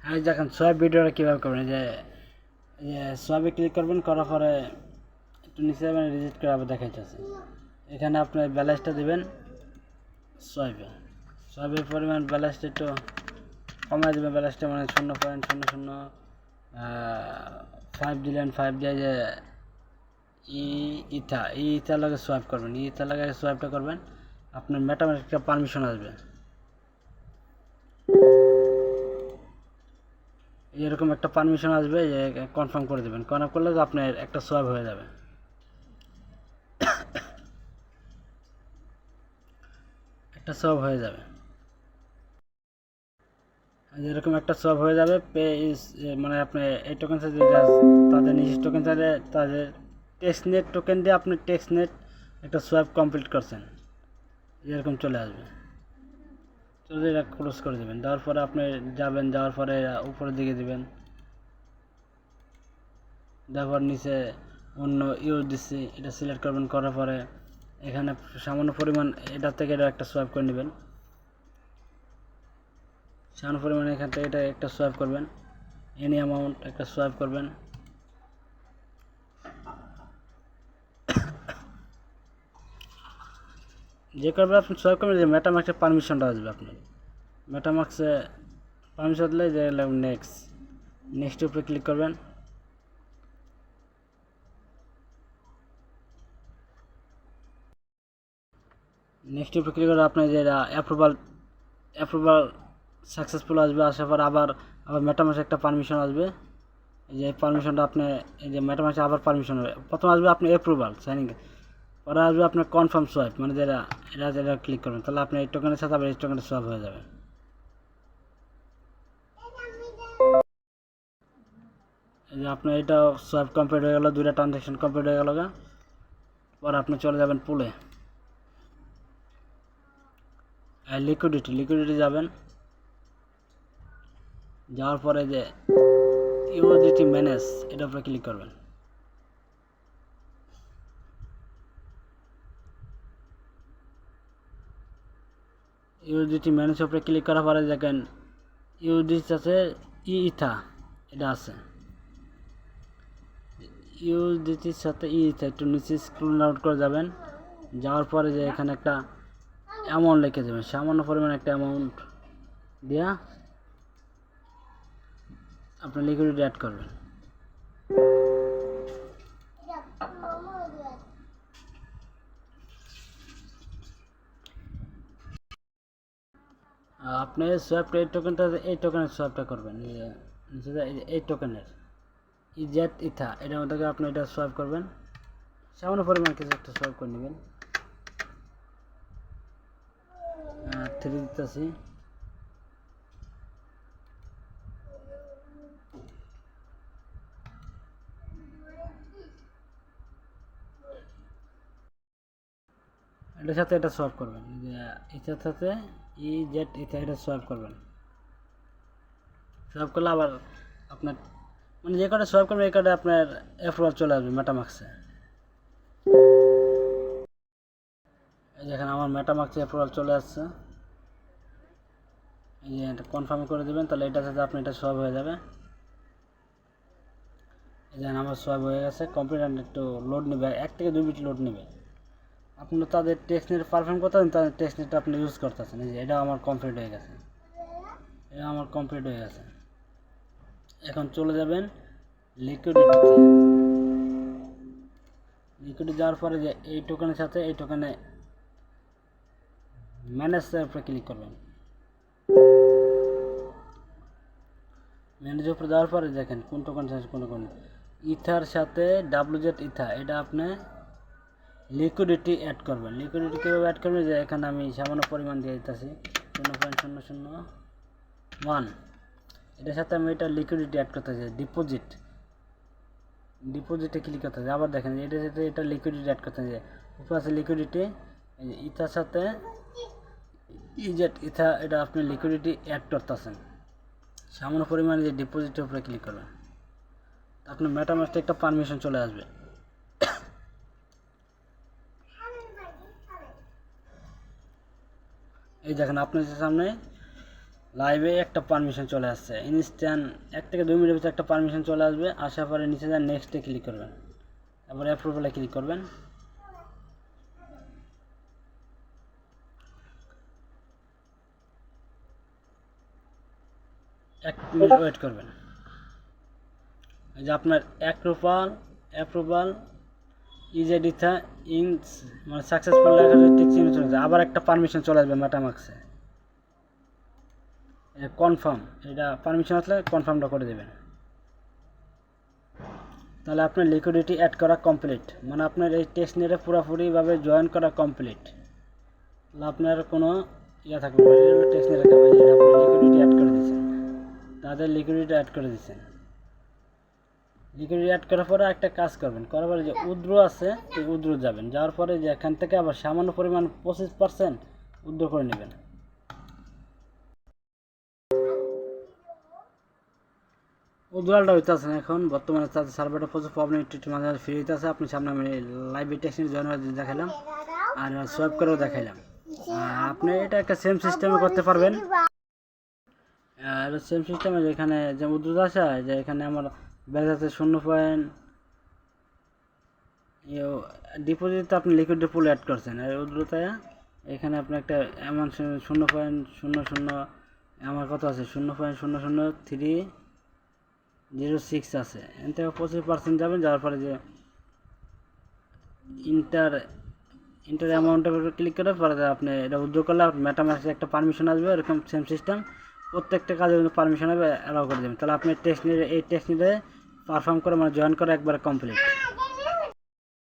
হ্যাঁ, দেখেন সোয়াইপ ভিডিওটা কীভাবে করবেন, যে সোয়াইপে ক্লিক করবেন, করার পরে একটু নিচে যাবেন, রিজেক্ট করে আবার দেখাইতেছে। এখানে আপনার ব্যালেন্সটা দেবেন সোয়াইপের পরিমাণ ব্যালেন্সটা একটু কমায় দেবেন। ব্যালেন্সটা মানে 0.00 5 দিলেন, 5 দিয়ে যে ইথা লাগে সোয়াইপ করবেন, ইথা লাগে সোয়াইপটা করবেন। আপনার মেটামাস্ক একটা পারমিশন আসবে, এরকম একটা পারমিশন আসবে, যে কনফার্ম করে দেবেন। কনফার্ম করলে তো আপনার একটা সোয়াইপ হয়ে যাবে, একটা সোয়াইপ হয়ে যাবে। যেরকম একটা সোয়াইপ হয়ে যাবে, পে ইজ মানে আপনি এই টোকেন তাদের নিজস্ব টোকেন চাইলে তাদের টেক্সনেট টোকেন দিয়ে আপনি টেক্সনেট একটা সোয়াইপ কমপ্লিট করছেন, এরকম চলে আসবে। চলে এটা ক্লোজ করে দেবেন। দেওয়ার পরে আপনি যাবেন, যাওয়ার পরে উপরের দিকে দিবেন, তারপর নিচে অন্য ইউএসডিসি এটা সিলেক্ট করবেন। করার পরে এখানে সামান্য পরিমাণ এটা থেকে এটা একটা সোয়াইপ করে নেবেন, সামান্য পরিমাণে এখান থেকে এটা একটা সোয়াইপ করবেন, এনি অ্যামাউন্ট একটা সোয়াইপ করবেন। যে করবে আপনি সোয়াইপ করবেন, যে মেটামাস্কের পারমিশনটা আসবে আপনার। মেটামাস্কে পারমিশন দিলে যে নেক্সট উপরে ক্লিক করবেন। নেক্সট উপরে ক্লিক করে আপনার যে অ্যাপ্রুভাল সাকসেসফুল আসবে। আসার পর আবার মেটামাস্কে একটা পারমিশন আসবে, এই যে পারমিশনটা আপনি এই যে মেটামাস্কে আবার পারমিশন হবে। প্রথম আসবে আপনি অ্যাপ্রুভাল সাইনিং, পরে আসবে আপনার কনফার্ম সোয়াইপ, মানে যেটা ক্লিক করবেন, তাহলে আপনি এই টোকেনের সাথে আবার এই টোকেনের সোয়াইপ হয়ে যাবে। এই যে আপনার এটা সোয়াইপ কমপ্লিট হয়ে গেল, দুইটা ট্রানজ্যাকশন কমপ্লিট হয়ে গেল। পরে আপনি চলে যাবেন পুলে, লিকুইডিটি যাবেন। যাওয়ার পরে যে ইউএসডিটি ম্যানেজ এটার উপরে ক্লিক করবেন। ইউএসডিটি ম্যানেজের উপরে ক্লিক করার পরে দেখেন ইউএসডিটি আছে, ইথা এটা আছে, ইউএসডিটির সাথে ইথা। একটু নিচে স্ক্রল ডাউন করে যাবেন, যাওয়ার পরে যে এখানে একটা অ্যামাউন্ট লিখে দেবেন, সামান্য পরিমাণে একটা অ্যামাউন্ট দিয়া আপনি লিকুইডিটি অ্যাড করবেন। আপনি সোয়াইপটা এই টোকেনের সোয়াইপটা করবেন, এই টোকেনের ইজেট ইথা এটার মধ্যে আপনি এটা সোয়াইপ করবেন। সামান্য পরিমাণ কিছু একটা সোয়াইপ করে নেবেন। 3 দিতেছি, এটার সাথে এটা সোয়াইপ করবেন, ইথার সাথে ইজেট ইথা এটা সোয়াইপ করবেন। সোয়াইপ করলে আবার আপনার মানে যে কটা সোয়াইপ করবেন এই কটা আপনার অ্যাপ্রুভাল চলে আসবে মেটামাক্সে। এই দেখেন আমার মেটামাক্সে অ্যাপ্রুভাল চলে আসছে। এই যে এটা কনফার্ম করে দেবেন, তাহলে এটার সাথে আপনি এটা সোয়াইপ হয়ে যাবে। এই দেখেন আমার সোয়াইপ হয়ে গেছে কমপ্লিট। একটু লোড নেবে, 1 থেকে 2 মিনিট লোড নেবে। আপনি তাদের টেক্সটনেট পারফর্ম করতেছেন, তাদের টেক্সটনেটটা আপনি ইউজ করতেছেন। এই যে এটা আমার কমপ্লিট হয়ে গেছে, এখন চলে যাবেন লিকুইডিটি যাওয়ার পরে যে এই টোকেনের সাথে এই টোকেনে ম্যানেজের উপরে ক্লিক করবেন। ম্যানেজের উপরে যাওয়ার পরে দেখেন কোন টোকেন আছে, কোন ইথার সাথে WZ ইথা এটা আপনি লিকুইডিটি অ্যাড করবেন। লিকুইডিটি কীভাবে অ্যাড করবেন, যে এখানে আমি সামান্য পরিমাণ দিয়ে দিতেছি 0.001। এটার সাথে আমি এটা লিকুইডিটি অ্যাড করতে চাই, ডিপোজিটে ক্লিক করতে হবে। আবার দেখেন এটার সাথে এটা লিকুইডিটি অ্যাড করতে হবে, উপরে আছে লিকুইডিটি, ইথার সাথে ইজেট ইথা এটা আপনি লিকুইডিটি অ্যাড করতেছেন। সামান্য পরিমাণে যে ডিপোজিটের উপরে ক্লিক করবেন, আপনার মেটামাস্কে একটা পারমিশন চলে আসবে। এই দেখেন আপনার সামনে লাইভে একটা পারমিশন চলে আসছে ইনস্ট্যান্ট 1 থেকে 2 মিনিটের ভিতরে একটা পারমিশন চলে আসবে। আসার পরে নিচে যান নেক্সটে ক্লিক করবেন, তারপরে অ্যাপ্রুভালে ক্লিক করবেন। 1 মিনিট ওয়েট করবেন। এই যে আপনার অ্যাপ্রুভাল ইজ এডিথা ইনস মানে সাকসেসফুল লেখা টেক্সট ইমেজ চলে আবার একটা পারমিশন চলে আসবে মেটামাক্সে কনফার্ম। এটা পারমিশন আসলে কনফার্মটা করে দেবেন। তাহলে আপনার লিকুইডিটি অ্যাড করা কমপ্লিট, মানে আপনার এই টেক্সট নেটে পুরোপুরিভাবে জয়েন করা কমপ্লিট। তাহলে আপনার কোনো থাকবে না, টেক্সট নেটের কাজ আপনি লিকুইডিটি অ্যাড করে দিচ্ছেন, তাদের লিকুইডিটি অ্যাড করে দিচ্ছেন। লিকুইডিটি অ্যাড করার পরে একটা কাজ করবেন, করার পরে যে উইথড্র আছে এই উইথড্র যাবেন, যাওয়ার পরে যে এখান থেকে আবার সামান্য পরিমাণ 25% উইথড্র করে নেবেন। উইথড্রলটা হইতেছে না এখন বর্তমানে তাদের সার্ভারটা প্রচুর প্রবলেম, একটু মাঝে মাঝে ফ্রি হইতেছে। আপনি সামনে আমি লাইভ টেক্সট জয়েন দেখাইলাম আর সোয়াইপ করেও দেখাইলাম। আপনি এটা একটা সেম সিস্টেমে করতে পারবেন। আর সেম সিস্টেমে যেখানে যে উইথড্র আসে যে এখানে আমার ব্যালেন্স আছে 0. ডিপোজিট আপনি লিকুইড পুল অ্যাড করছেন, আর উইথড্রতে এখানে আপনি একটা অ্যামাউন্ট 0.00 আমার কত আছে 0.00306 আছে। এখান থেকে 25% যাবেন, যাওয়ার পরে যে ইন্টার অ্যামাউন্টের উপরে ক্লিক করে পরে আপনি এটা উইথড্র করলে মেটামাস্কে একটা পারমিশন আসবে, এরকম সেম সিস্টেম প্রত্যেকটা কাজে পারমিশন হবে অ্যালাউ করে দেবেন। তাহলে আপনি এই টেক্সট নিয়ে পারফর্ম করে মানে জয়েন করে একবারে কমপ্লিট।